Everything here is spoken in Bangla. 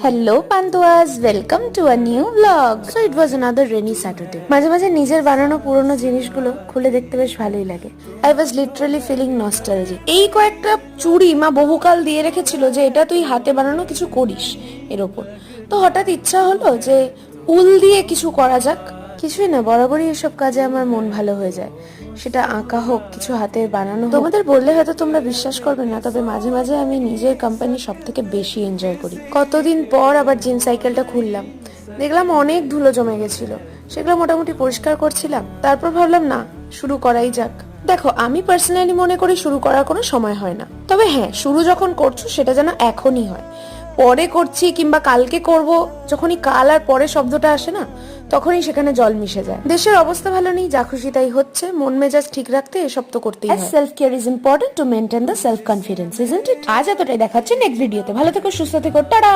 Hello Panduas, welcome to a new vlog. So it was another rainy Saturday. মাঝে মাঝে নিজের বানানো পুরনো জিনিসগুলো খুলে দেখতে বেশ ভালোই লাগে. I was literally feeling nostalgic. এই কয়েকটা চুড়ি মা বহুকাল দিয়ে রেখেছিল যে এটা তুই হাতে বানানো কিছু করিস এর ওপর. তো হঠাৎ ইচ্ছা হলো যে উল দিয়ে কিছু করা যাক. কিছুই না, বরাবরই এসব কাজে আমার মন ভালো হয়ে যায়. সেটা আঁকা হোক, কিছু হাতে বানানো হোক. তোমাদের বললে হয়তো তোমরা বিশ্বাস করবে না, তবে মাঝে মাঝে আমি নিজের কোম্পানি সব থেকে বেশি এনজয় করি. কতদিন পর আবার জিম সাইকেলটা খুললাম, দেখলাম অনেক ধুলো জমে গেছিল. সেগুলো মোটামুটি পরিষ্কার করছিলাম. তারপর ভাবলাম না, শুরু করাই যাক. দেখো, আমি পার্সোনালি মনে করি শুরু করার কোনো সময় হয় না. তবে হ্যাঁ, শুরু যখন করছো সেটা যেন এখনই হয়. পরে করছি কিংবা কালকে করব, যখনই কাল আর পরে শব্দটা আসে না, তখনই সেখানে জল মিশে যায়. দেশের অবস্থা ভালো নেই, যা খুশি তাই হচ্ছে. মন মেজাজ ঠিক রাখতে এসব তো করতেই হয়. Self care is important to maintain the self confidence, isn't it? আজ এতটাই, দেখাচ্ছি নেক্সট ভিডিওতে. ভালো থেকো, সুস্থ থেকো, টাটা.